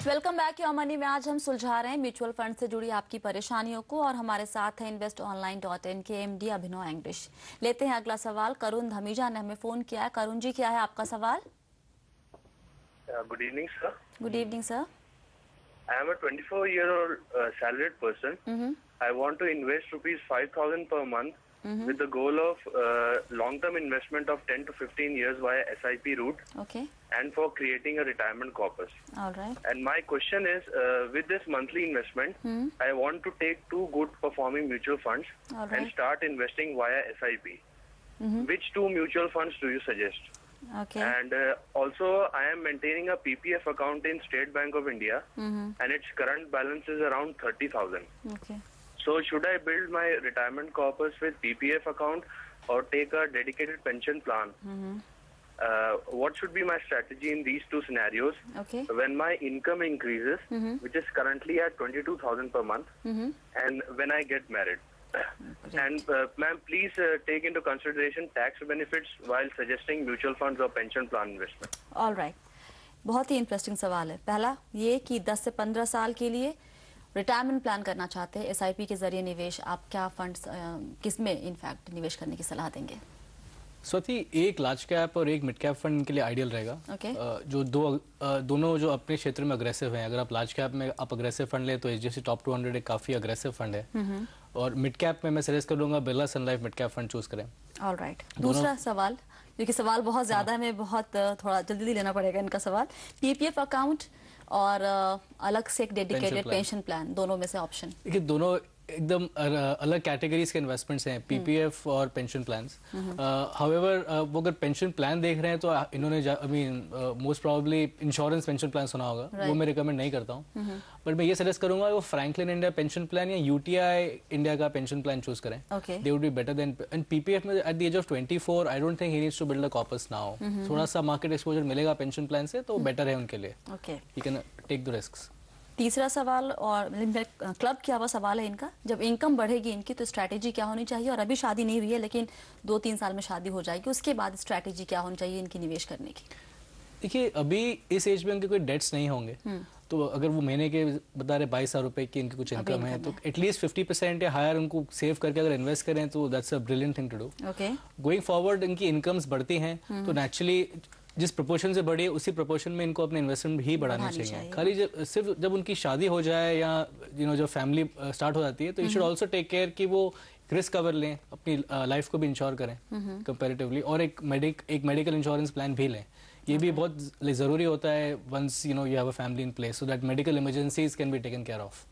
Welcome back your money में आज हम सुलझा रहे हैं म्यूचुअल फंड से जुड़ी आपकी परेशानियों को और हमारे साथ है investonline.in के एमडी अभिनव इंग्लिश। लेते हैं अगला सवाल। करुण धमीजा ने हमें फोन किया है। करुण जी, क्या है आपका सवाल? Good evening sir. Good evening sir. I am a 24-year-old salaried person. I want to invest rupees 5,000 per month with the goal of long-term investment of 10 to 15 years via SIP route. Okay. And for creating a retirement corpus. All right. And my question is, with this monthly investment, I want to take two good performing mutual funds and start investing via SIP. Which two mutual funds do you suggest? Okay. And also, I am maintaining a PPF account in State Bank of India, and its current balance is around 30,000. Okay. So, should I build my retirement corpus with PPF account or take a dedicated pension plan? What should be my strategy in these two scenarios? Okay. When my income increases, which is currently at 22,000 per month, and when I get married. And ma'am, please take into consideration tax benefits while suggesting mutual funds or pension plan investment. All right. बहुत ही interesting सवाल है। पहला ये कि 10 से 15 साल के लिए रिटायरमेंट प्लान करना चाहते हैं, एसआईपी के जरिए निवेश, आप क्या फंड्स किसमें इनफैक्ट निवेश करने की सलाह देंगे? स्वती, एक लार्ज कैप और एक मिड कैप फंड के लिए आइडियल रहेगा। Okay. जो दोनों जो अपने क्षेत्र में अग्रेसिव हैं। अगर आप लार्ज कैप में आप अग्रेसिव फंड ले तो एचडीएफसी टॉप 200 एक काफी अग्रेसिव फंड है। और मिड कैप में मैं सजेस्ट करूंगा Birla Sun Life mid cap fund choose करें। ऑलराइट। दूसरा सवाल, क्योंकि सवाल बहुत ज्यादा है, मैं बहुत थोड़ा जल्दी लेना पड़ेगा इनका सवाल। पीपीएफ अकाउंट और अलग से एक डेडिकेटेड पेंशन प्लान, दोनों में से ऑप्शन? देखिए, दोनों एकदम अलग कैटेगरीज के इन्वेस्टमेंट्स हैं, पीपीएफ और पेंशन प्लान्स। हाउएवर वो अगर पेंशन प्लान देख रहे हैं तो इन्होंने I mean most probably insurance pension plan सुना होगा, वो मैं रिकमेंड नहीं करता हूँ। बट मैं ये सजेस्ट करूंगा वो फ्रैंकलिन इंडिया पेंशन प्लान या यूटीआई इंडिया का पेंशन प्लान चूज करें। They would be better then. And PPF में at the age of 24 I don't think he needs to build a corpus now. थोड़ा सा market exposure मिलेगा pension plan से तो better है उनके लिए। You can take the risks. तीसरा सवाल और क्लब किया हुआ सवाल है इनका, जब इनकम बढ़ेगी इनकी तो स्ट्रैटेजी क्या होनी चाहिए? और अभी शादी नहीं हुई है लेकिन 2-3 साल में शादी हो जाएगी, उसके बाद स्ट्रैटेजी क्या होनी चाहिए इनकी निवेश करने की? देखिए, अभी इस एज में उनके कोई डेट्स नहीं होंगे, तो अगर वो महीने के बता रहे 22,000 रुपए की इनकी कुछ इनकम है तो एटलीस्ट 50% या हायर उनको सेव करके अगर इन्वेस्ट करें तो that's a brilliant thing to do. Going forward इनकी इनकम्स बढ़ती हैं तो नेचुरली जिस प्रोपोर्शन से बढ़ी है उसी प्रोपोर्शन में इनको अपने इन्वेस्टमेंट भी बढ़ानी चाहिए। खाली सिर्फ जब उनकी शादी हो जाए या जब फैमिली स्टार्ट हो जाती है तो you should also take care कि वो रिस्क कवर लें, अपनी लाइफ को भी इंश्योर करें कंपैरेटिवली, और एक मेडिकल इंश्योरेंस प्लान भी लें। ये भी बहुत जरूरी होता है once you have a family in place so that medical emergencies can be taken care of.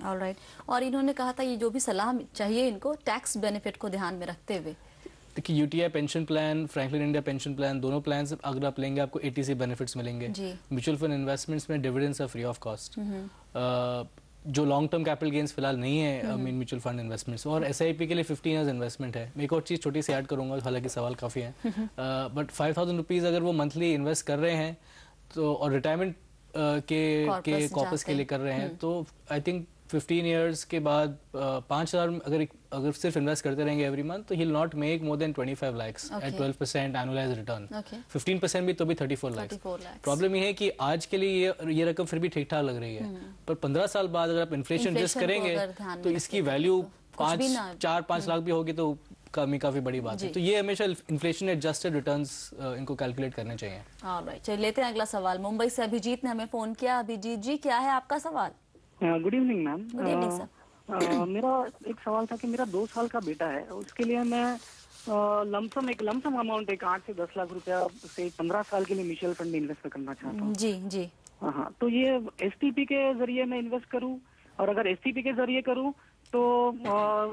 Alright. और इन्होंने कहा था ये जो भी सलाह चाहिए इनको टैक्स बेनिफिट को ध्यान में रखते हुए। देखिए, UTI pension plan, Franklin India pension plan, दोनों प्लान्स अगर आप लेंगे आपको एटीसी बेनिफिट्स मिलेंगे। म्यूचुअल फंड इन्वेस्टमेंट्स में dividends are free of cost. जो लॉन्ग टर्म कैपिटल गेन्स फिलहाल नहीं है म्यूचुअल फंड इन्वेस्टमेंट्स। और एसआईपी के लिए 15 इयर्स इन्वेस्टमेंट है। मैं एक और चीज़ छोटी सी ऐड करूंगा, हालांकि सवाल काफ़ी है, बट 5,000 रुपीज़ अगर वो मंथली इन्वेस्ट कर रहे हैं तो और रिटायरमेंट के कॉर्पस के लिए कर रहे हैं तो आई थिंक 15 इयर्स के बाद 5,000 अगर सिर्फ इन्वेस्ट करते रहेंगे एवरी मंथ तो he will not make more than 25 lakhs at 12% annualised return. 15% भी तो भी 34 lakhs। प्रॉब्लम ये है कि आज के लिए ये रकम फिर भी ठीक ठाक लग रही है, पर 15 साल बाद अगर आप इन्फ्लेशन एडजस्ट करेंगे तो इसकी वैल्यू 4-5 लाख भी होगी तो काफी बड़ी बात है। तो ये हमेशा इन्फ्लेशन एडजस्टेड रिटर्न्स इनको कैलकुलेट करने चाहिए। ऑलराइट, चलिए लेते हैं अगला सवाल। मुंबई से अभिजीत ने हमें फोन किया। अभिजीत जी, क्या है आपका सवाल? Good evening ma'am. Good evening sir. मेरा एक सवाल था कि मेरा 2 साल का बेटा है, उसके लिए मैं लमसम अमाउंट 8 से 10 लाख रुपया से 15 साल के लिए म्यूचुअल फंड में इन्वेस्ट करना चाहता हूँ। जी। हाँ, तो ये एसटीपी के जरिए मैं इन्वेस्ट करूँ, और अगर एसटीपी के जरिए करूँ तो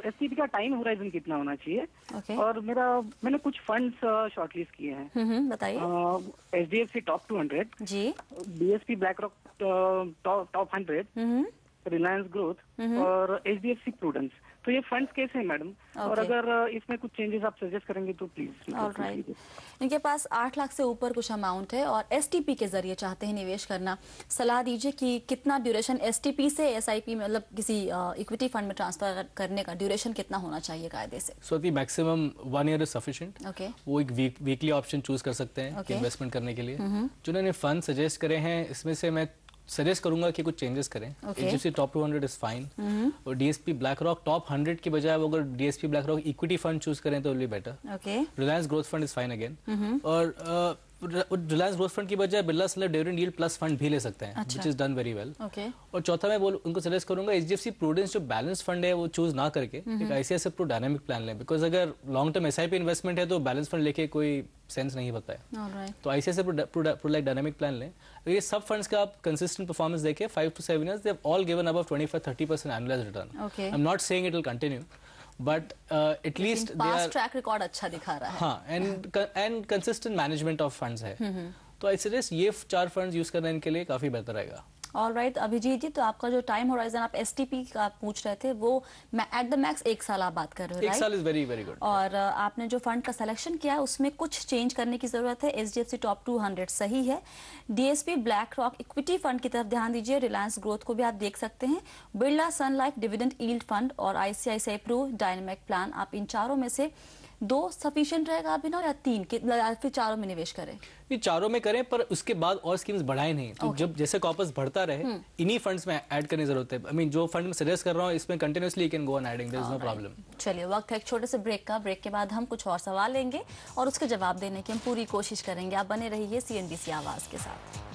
एसटीपी का टाइम होराइजन कितना होना चाहिए? और मैंने कुछ फंड्स शॉर्टलिस्ट किए हैं। बताइए। एचडीएफसी टॉप 200 जी, BSP Black Rock top 100, Reliance growth और एचडीएफसी प्रूडेंस। तो ये फंड्स कैसे हैं मैडम? और अगर इसमें कुछ चेंजेस आप सजेस्ट करेंगे तो प्लीज। ऑलराइट। इनके पास 8 लाख से ऊपर कुछ अमाउंट है और एसटीपी के जरिए चाहते हैं निवेश करना। सलाह दीजिए कि कितना ड्यूरेशन एसटीपी से एसआईपी में, मतलब किसी इक्विटी फंड में ट्रांसफर करने का ड्यूरेशन कितना होना चाहिए कायदे से? सो दी मैक्सिमम 1 year इज सफिशिएंट। वो एक वीकली ऑप्शन चूज कर सकते हैं इन्वेस्टमेंट करने के लिए। जो उन्होंने फंड सजेस्ट करे हैं इसमें से मैं सजेस्ट करूंगा कि कुछ चेंजेस करें। एचडीएफसी टॉप 200 इज फाइन, और डीएसपी ब्लैक रॉक टॉप 100 की बजाय वो अगर DSP black rock equity fund choose करें तो will be better. Reliance growth fund is fine again, और रिलायंस ग्रोथ फंड की बजाय Birla Saylor dividend yield plus fund भी ले सकते हैं, which is done very well. और चौथा मैं उनको सजेस्ट करूंगा एचडीएफसी प्रूडेंस जो बैलेंस फंड है वो चूज ना करके एक आईसीआईसीआई प्रू डायनामिक प्लान लें, बिकॉज अगर लॉन्ग टर्म एसआईपी इन्वेस्टमेंट है तो बैलेंस फंड लेके कोई सेंस नहीं होता है। तो ICICI Pru like dynamic plan लें। ये सब फंड्स का आप कंसिस्टेंट परफॉर्मेंस देखें 5 to 7 years, they have all given above 25-30% annualised return. I am not saying it will continue, but at least track record अच्छा दिखा रहा है। हाँ, and consistent management of funds है, तो आई सजेस्ट ये 4 फंड्स यूज करना इनके लिए काफी बेहतर रहेगा। ऑलराइट अभिजीत जी, तो आपका जो टाइम होराइजन आप एसटीपी का पूछ रहे थे वो एट द मैक्स 1 साल आप बात कर रहे हो, राइट? 1 साल इज वेरी वेरी गुड। और आपने जो फंड का सिलेक्शन किया है उसमें कुछ चेंज करने की जरूरत है। एचडीएफसी टॉप 200 सही है, DSP black rock equity fund की तरफ ध्यान दीजिए, रिलायंस ग्रोथ को भी आप देख सकते हैं, Birla Sun life dividend yield fund और आईसीआईसीआई प्रू डायनामिक प्लान, आप इन चारों में से 2 सफिशिएंट रहेगा अभिनव, या 3 फिर चारों में निवेश करें? ये चारों में करें, पर उसके बाद और स्कीम्स बढ़ाए नहीं। तो जब जैसे कॉर्पस बढ़ता रहे इन्हीं फंड्स में ऐड करने की जरूरत है। आई मीन जो फंड में सजेस्ट कर रहा हूँ इसमें continuously can go on adding, there is no problem. चलिए वक्त है एक छोटे से ब्रेक का। ब्रेक के बाद हम कुछ और सवाल लेंगे और उसके जवाब देने की हम पूरी कोशिश करेंगे। आप बने रहिए सीएनबीसी आवाज के साथ।